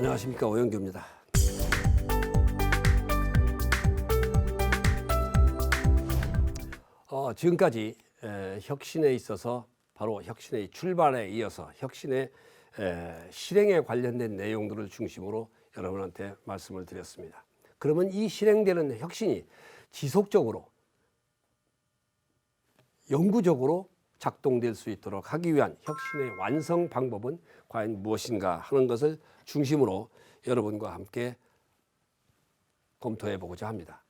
안녕하십니까, 오영규입니다. 지금까지 혁신에 있어서 바로 혁신의 출발에 이어서 혁신의 실행에 관련된 내용들을 중심으로 여러분한테 말씀을 드렸습니다. 그러면 이 실행되는 혁신이 지속적으로 영구적으로 작동될 수 있도록 하기 위한 혁신의 완성 방법은 과연 무엇인가 하는 것을 중심으로 여러분과 함께 검토해 보고자 합니다.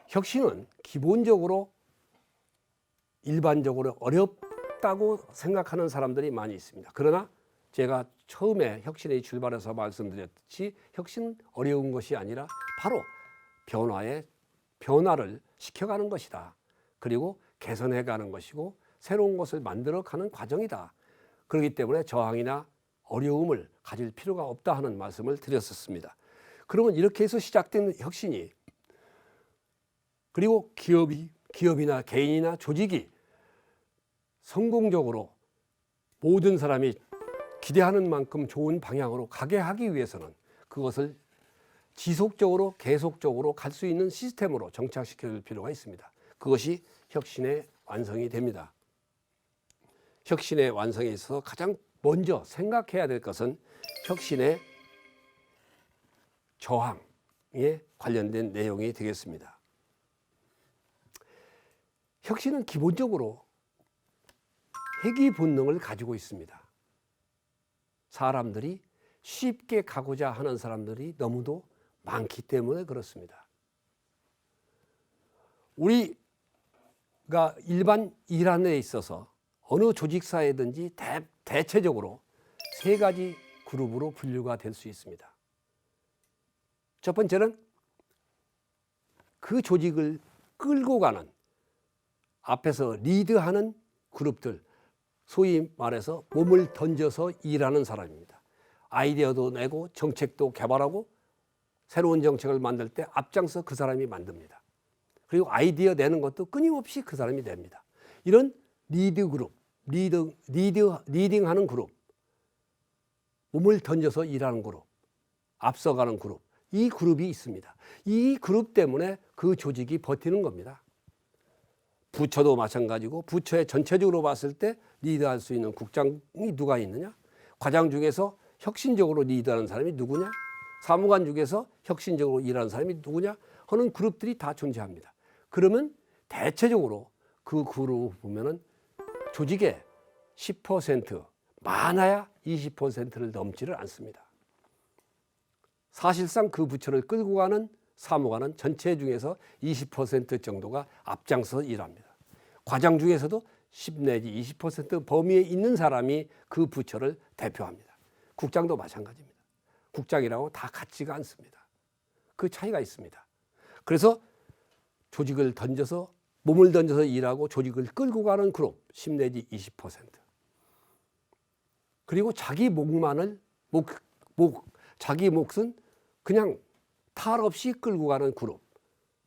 혁신은 기본적으로 일반적으로 어렵다고 생각하는 사람들이 많이 있습니다. 그러나 제가 처음에 혁신의 출발에서 말씀드렸듯이 혁신은 어려운 것이 아니라 바로 변화를 시켜가는 것이다. 그리고 개선해가는 것이고 새로운 것을 만들어가는 과정이다. 그렇기 때문에 저항이나 어려움을 가질 필요가 없다 하는 말씀을 드렸었습니다. 그러면 이렇게 해서 시작된 혁신이 그리고 기업이나 개인이나 조직이 성공적으로 모든 사람이 기대하는 만큼 좋은 방향으로 가게 하기 위해서는 그것을 지속적으로 계속적으로 갈 수 있는 시스템으로 정착시켜 줄 필요가 있습니다. 그것이 혁신의 완성이 됩니다. 혁신의 완성에 있어서 가장 먼저 생각해야 될 것은 혁신의 저항에 관련된 내용이 되겠습니다. 혁신은 기본적으로 회귀 본능을 가지고 있습니다. 사람들이 쉽게 가고자 하는 사람들이 너무도 많기 때문에 그렇습니다. 우리가 일반 일하는 데 있어서 어느 조직사회든지 대체적으로 세 가지 그룹으로 분류가 될 수 있습니다. 첫 번째는 그 조직을 끌고 가는 앞에서 리드하는 그룹들, 소위 말해서 몸을 던져서 일하는 사람입니다. 아이디어도 내고 정책도 개발하고 새로운 정책을 만들 때 앞장서 그 사람이 만듭니다. 그리고 아이디어 내는 것도 끊임없이 그 사람이 냅니다. 이런 리드 그룹, 리딩하는 그룹, 몸을 던져서 일하는 그룹, 앞서가는 그룹, 이 그룹이 있습니다. 이 그룹 때문에 그 조직이 버티는 겁니다. 부처도 마찬가지고 부처에 전체적으로 봤을 때 리드할 수 있는 국장이 누가 있느냐? 과장 중에서 혁신적으로 리드하는 사람이 누구냐? 사무관 중에서 혁신적으로 일하는 사람이 누구냐? 하는 그룹들이 다 존재합니다. 그러면 대체적으로 그 그룹 보면은 조직의 10% 많아야 20%를 넘지를 않습니다. 사실상 그 부처를 끌고 가는 사무관은 전체 중에서 20% 정도가 앞장서 일합니다. 과장 중에서도 10 내지 20% 범위에 있는 사람이 그 부처를 대표합니다. 국장도 마찬가지입니다. 국장이라고 다 같지가 않습니다. 그 차이가 있습니다. 그래서 조직을 던져서 몸을 던져서 일하고 조직을 끌고 가는 그룹 10 내지 20%. 그리고 자기 자기 몫은 그냥 탈 없이 끌고 가는 그룹.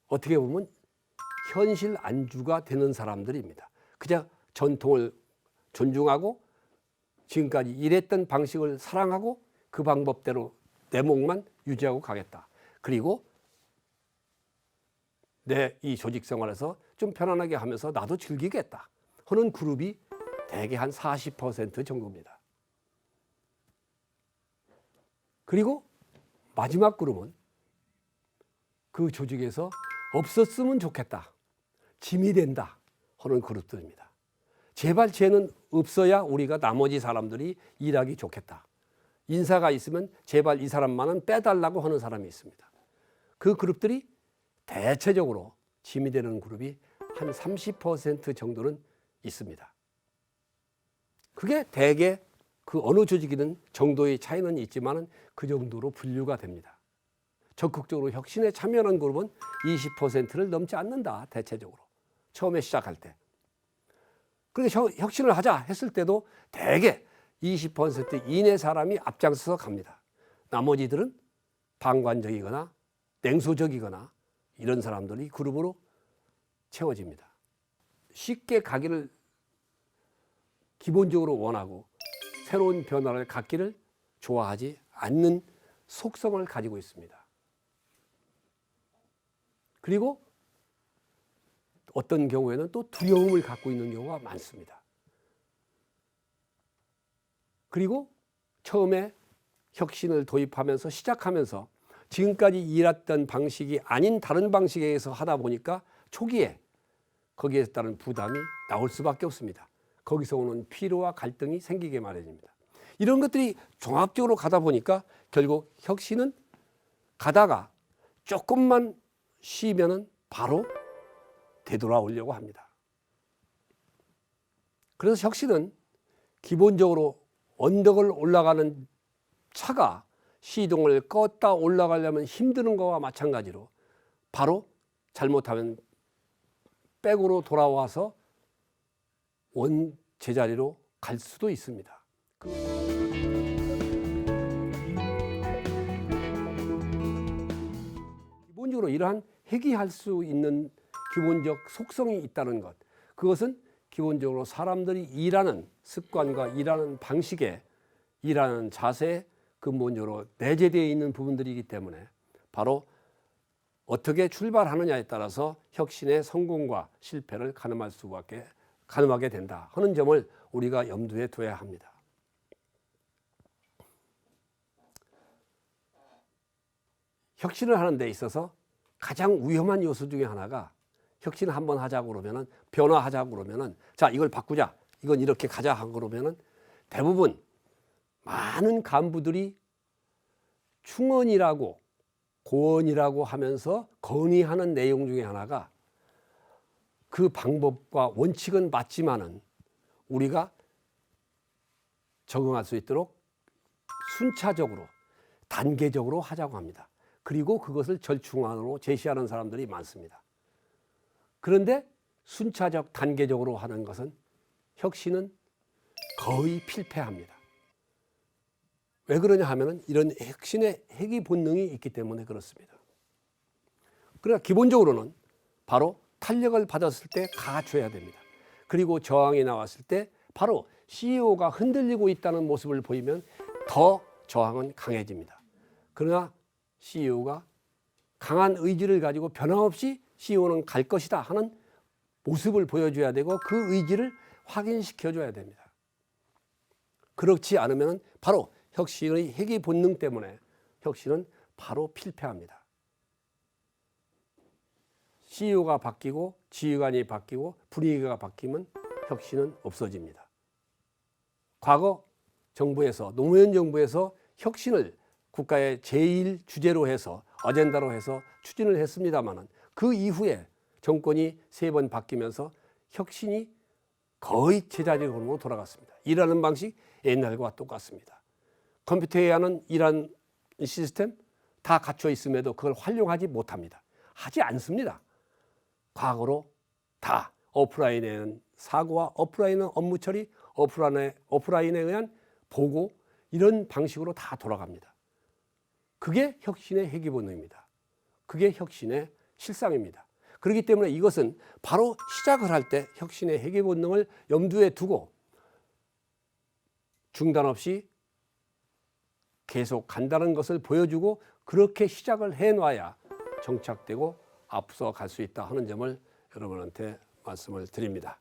어떻게 보면 현실 안주가 되는 사람들입니다. 그냥 전통을 존중하고 지금까지 일했던 방식을 사랑하고 그 방법대로 내 몫만 유지하고 가겠다. 그리고 내 이 조직 생활에서 좀 편안하게 하면서 나도 즐기겠다 하는 그룹이 대개 한 40% 정도입니다. 그리고 마지막 그룹은 그 조직에서 없었으면 좋겠다, 짐이 된다 하는 그룹들입니다. 제발 쟤는 없어야 우리가 나머지 사람들이 일하기 좋겠다. 인사가 있으면 제발 이 사람만은 빼달라고 하는 사람이 있습니다. 그 그룹들이 대체적으로 짐이 되는 그룹이 한 30% 정도는 있습니다. 그게 대개 그 어느 조직이든 정도의 차이는 있지만 그 정도로 분류가 됩니다. 적극적으로 혁신에 참여하는 그룹은 20%를 넘지 않는다. 대체적으로 처음에 시작할 때. 그래서 혁신을 하자 했을 때도 대개 20% 이내 사람이 앞장서서 갑니다. 나머지들은 방관적이거나 냉소적이거나 이런 사람들이 그룹으로 채워집니다. 쉽게 가기를 기본적으로 원하고 새로운 변화를 갖기를 좋아하지 않는 속성을 가지고 있습니다. 그리고 어떤 경우에는 또 두려움을 갖고 있는 경우가 많습니다. 그리고 처음에 혁신을 도입하면서 시작하면서 지금까지 일했던 방식이 아닌 다른 방식에 의해서 하다 보니까 초기에 거기에 따른 부담이 나올 수밖에 없습니다. 거기서 오는 피로와 갈등이 생기게 마련입니다. 이런 것들이 종합적으로 가다 보니까 결국 혁신은 가다가 조금만 쉬면은 바로 되돌아오려고 합니다. 그래서 혁신은 기본적으로 언덕을 올라가는 차가 시동을 껐다 올라가려면 힘드는 것과 마찬가지로 바로 잘못하면 백으로 돌아와서 원 제자리로 갈 수도 있습니다. 기본적으로 이러한 해결할 수 있는 기본적 속성이 있다는 것, 그것은 기본적으로 사람들이 일하는 습관과 일하는 방식에, 일하는 자세에 근본적으로 내재되어 있는 부분들이기 때문에 바로 어떻게 출발하느냐에 따라서 혁신의 성공과 실패를 가늠하게 된다 하는 점을 우리가 염두에 둬야 합니다. 혁신을 하는 데 있어서 가장 위험한 요소 중에 하나가, 혁신을 한번 하자고 그러면은, 변화하자고 그러면은, 자, 이걸 바꾸자, 이건 이렇게 가자 하고 그러면은 대부분 많은 간부들이 충언이라고 고언이라고 하면서 건의하는 내용 중에 하나가, 그 방법과 원칙은 맞지만은 우리가 적응할 수 있도록 순차적으로 단계적으로 하자고 합니다. 그리고 그것을 절충안으로 제시하는 사람들이 많습니다. 그런데 순차적 단계적으로 하는 것은, 혁신은 거의 필패합니다. 왜 그러냐 하면은 이런 혁신의 핵의 본능이 있기 때문에 그렇습니다. 그러나 기본적으로는 바로 탄력을 받았을 때 가줘야 됩니다. 그리고 저항이 나왔을 때 바로 CEO가 흔들리고 있다는 모습을 보이면 더 저항은 강해집니다. 그러나 CEO가 강한 의지를 가지고 변함없이 CEO는 갈 것이다 하는 모습을 보여줘야 되고, 그 의지를 확인시켜줘야 됩니다. 그렇지 않으면 바로 혁신의 핵의 본능 때문에 혁신은 바로 필패합니다. CEO가 바뀌고 지휘관이 바뀌고 분위기가 바뀌면 혁신은 없어집니다. 과거 정부에서, 노무현 정부에서 혁신을 국가의 제일 주제로 해서, 어젠다로 해서 추진을 했습니다마는, 그 이후에 정권이 3번 바뀌면서 혁신이 거의 제자리로 돌아갔습니다. 일하는 방식 옛날과 똑같습니다. 컴퓨터에 하는 일하는 시스템 다 갖춰 있음에도 그걸 활용하지 못합니다. 하지 않습니다. 과거로 다 오프라인에는 사고와 오프라인은 업무 처리, 오프라인에 의한 보고, 이런 방식으로 다 돌아갑니다. 그게 혁신의 핵의 본능입니다. 그게 혁신의 실상입니다. 그렇기 때문에 이것은 바로 시작을 할 때 혁신의 핵의 본능을 염두에 두고 중단 없이 계속 간다는 것을 보여주고, 그렇게 시작을 해놔야 정착되고 앞서 갈 수 있다 하는 점을 여러분한테 말씀을 드립니다.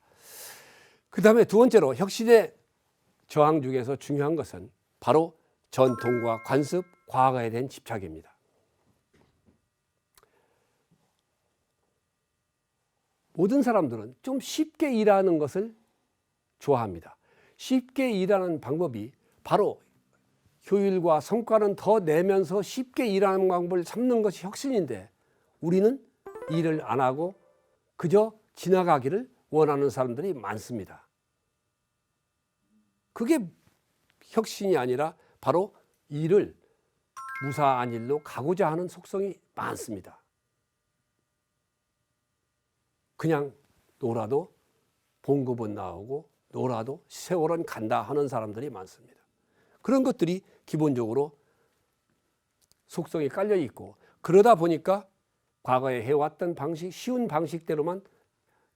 그 다음에 두 번째로, 혁신의 저항 중에서 중요한 것은 바로 전통과 관습, 과거에 대한 집착입니다. 모든 사람들은 좀 쉽게 일하는 것을 좋아합니다. 쉽게 일하는 방법이 바로 효율과 성과는 더 내면서 쉽게 일하는 방법을 찾는 것이 혁신인데, 우리는 일을 안 하고 그저 지나가기를 원하는 사람들이 많습니다. 그게 혁신이 아니라 바로 일을 무사한 일로 가고자 하는 속성이 많습니다. 그냥 놀아도 봉급은 나오고 놀아도 세월은 간다 하는 사람들이 많습니다. 그런 것들이 기본적으로 속성이 깔려 있고, 그러다 보니까 과거에 해왔던 방식, 쉬운 방식대로만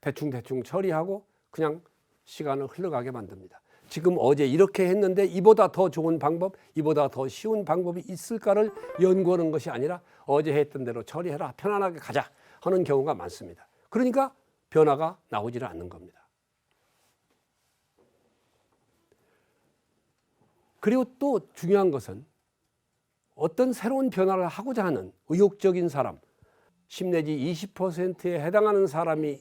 대충 처리하고 그냥 시간을 흘러가게 만듭니다. 지금 어제 이렇게 했는데 이보다 더 좋은 방법, 이보다 더 쉬운 방법이 있을까를 연구하는 것이 아니라 어제 했던 대로 처리해라, 편안하게 가자 하는 경우가 많습니다. 그러니까 변화가 나오지를 않는 겁니다. 그리고 또 중요한 것은 어떤 새로운 변화를 하고자 하는 의욕적인 사람, 10 내지 20%에 해당하는 사람이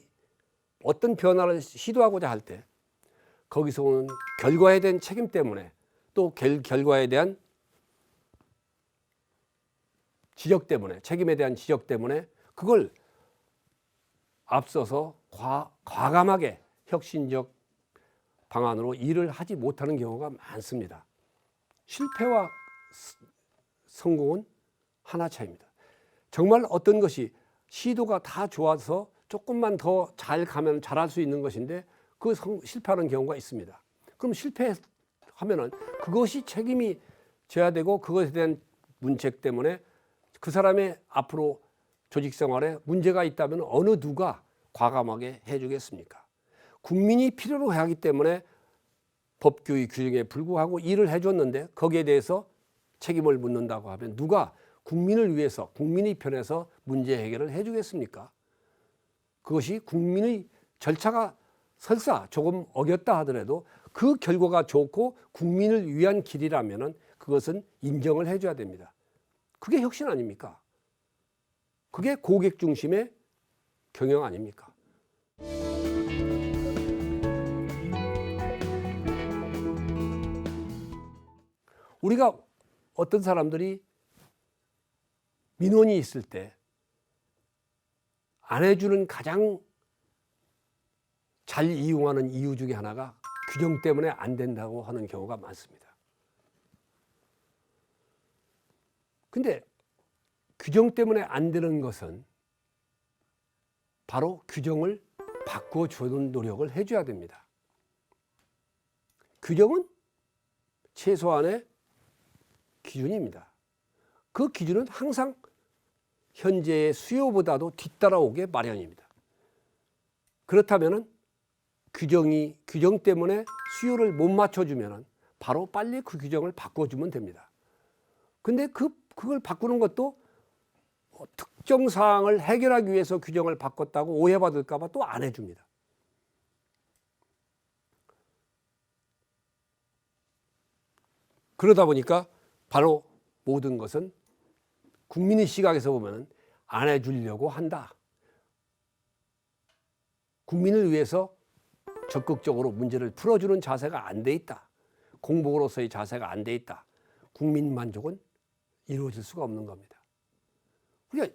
어떤 변화를 시도하고자 할 때 거기서 오는 결과에 대한 책임 때문에 또 결과에 대한 지적 때문에, 책임에 대한 지적 때문에 그걸 앞서서 과감하게 혁신적 방안으로 일을 하지 못하는 경우가 많습니다. 실패와 성공은 하나 차이입니다. 정말 어떤 것이 시도가 다 좋아서 조금만 더 잘 가면 잘할 수 있는 것인데 그 실패하는 경우가 있습니다. 그럼 실패하면은 그것이 책임이 져야 되고 그것에 대한 문책 때문에 그 사람의 앞으로 조직 생활에 문제가 있다면 어느 누가 과감하게 해주겠습니까? 국민이 필요로 하기 때문에 법규의 규정에 불구하고 일을 해줬는데 거기에 대해서 책임을 묻는다고 하면 누가 국민을 위해서 국민의 편에서 문제 해결을 해주겠습니까? 그것이 국민의 절차가 설사 조금 어겼다 하더라도 그 결과가 좋고 국민을 위한 길이라면 그것은 인정을 해줘야 됩니다. 그게 혁신 아닙니까? 그게 고객 중심의 경영 아닙니까? 우리가 어떤 사람들이 민원이 있을 때 안 해주는 가장 잘 이용하는 이유 중에 하나가 규정 때문에 안 된다고 하는 경우가 많습니다. 근데 규정 때문에 안 되는 것은 바로 규정을 바꿔주는 노력을 해줘야 됩니다. 규정은 최소한의 기준입니다. 그 기준은 항상 현재의 수요보다도 뒤따라오게 마련입니다. 그렇다면 규정 때문에 수요를 못 맞춰주면 바로 빨리 그 규정을 바꿔주면 됩니다. 근데 그걸 바꾸는 것도 특정 사항을 해결하기 위해서 규정을 바꿨다고 오해받을까 봐 또 안 해줍니다. 그러다 보니까 바로 모든 것은 국민의 시각에서 보면 안 해주려고 한다. 국민을 위해서 적극적으로 문제를 풀어주는 자세가 안 돼 있다. 공복으로서의 자세가 안 돼 있다. 국민 만족은 이루어질 수가 없는 겁니다. 그러니까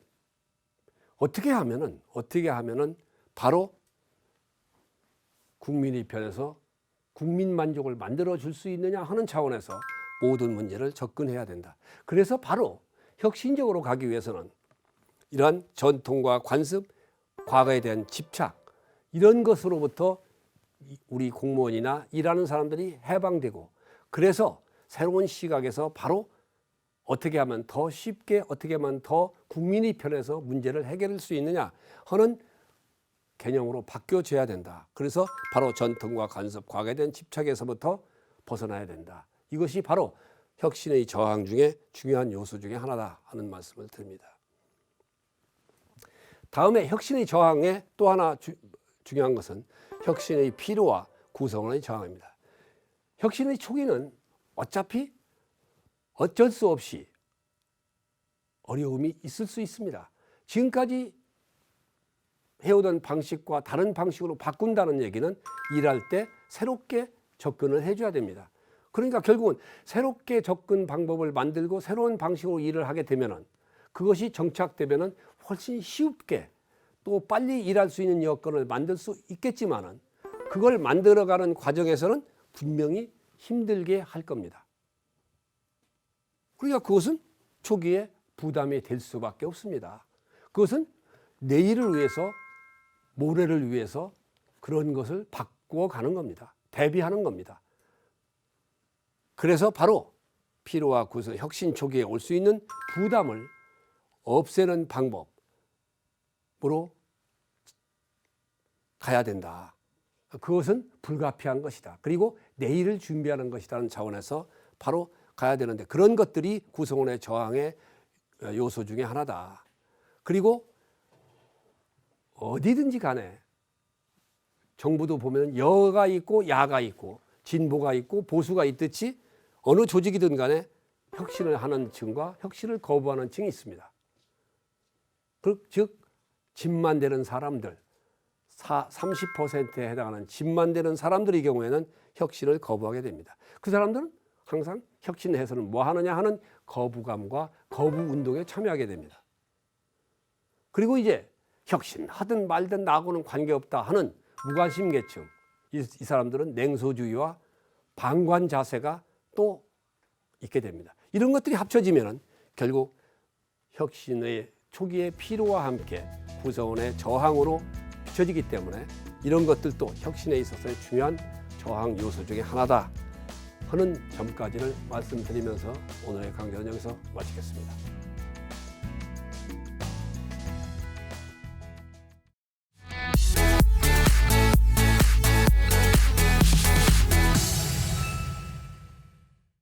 어떻게 하면은 바로 국민의 편에서 국민 만족을 만들어 줄 수 있느냐 하는 차원에서 모든 문제를 접근해야 된다. 그래서 바로 혁신적으로 가기 위해서는 이러한 전통과 관습, 과거에 대한 집착 이런 것으로부터 우리 공무원이나 일하는 사람들이 해방되고 그래서 새로운 시각에서 바로 어떻게 하면 더 쉽게 어떻게 하면 더 국민의 편에서 문제를 해결할 수 있느냐 하는 개념으로 바뀌어져야 된다. 그래서 바로 전통과 관습, 과거에 대한 집착에서부터 벗어나야 된다. 이것이 바로 혁신의 저항 중에 중요한 요소 중에 하나다 하는 말씀을 드립니다. 다음에 혁신의 저항에 또 하나 중요한 것은 혁신의 필요와 구성원의 저항입니다. 혁신의 초기는 어차피 어쩔 수 없이 어려움이 있을 수 있습니다. 지금까지 해오던 방식과 다른 방식으로 바꾼다는 얘기는 일할 때 새롭게 접근을 해줘야 됩니다. 그러니까 결국은 새롭게 접근 방법을 만들고 새로운 방식으로 일을 하게 되면은 그것이 정착되면은 훨씬 쉽게 또 빨리 일할 수 있는 여건을 만들 수 있겠지만은 그걸 만들어가는 과정에서는 분명히 힘들게 할 겁니다. 그러니까 그것은 초기에 부담이 될 수밖에 없습니다. 그것은 내일을 위해서 모레를 위해서 그런 것을 바꾸어가는 겁니다. 대비하는 겁니다. 그래서 바로 필요와 구성, 혁신 초기에 올 수 있는 부담을 없애는 방법으로 가야 된다. 그것은 불가피한 것이다. 그리고 내일을 준비하는 것이라는 차원에서 바로 가야 되는데 그런 것들이 구성원의 저항의 요소 중에 하나다. 그리고 어디든지 간에 정부도 보면 여가 있고 야가 있고 진보가 있고 보수가 있듯이 어느 조직이든 간에 혁신을 하는 층과 혁신을 거부하는 층이 있습니다. 즉 집만 되는 사람들 30%에 해당하는 집만 되는 사람들의 경우에는 혁신을 거부하게 됩니다. 그 사람들은 항상 혁신해서는 뭐 하느냐 하는 거부감과 거부 운동에 참여하게 됩니다. 그리고 이제 혁신하든 말든 나하고는 관계없다 하는 무관심 계층 이 사람들은 냉소주의와 방관 자세가 또 있게 됩니다. 이런 것들이 합쳐지면 결국 혁신의 초기의 피로와 함께 구성원의 저항으로 비춰지기 때문에 이런 것들도 혁신에 있어서의 중요한 저항 요소 중에 하나다 하는 점까지를 말씀드리면서 오늘의 강좌는 여기서 마치겠습니다.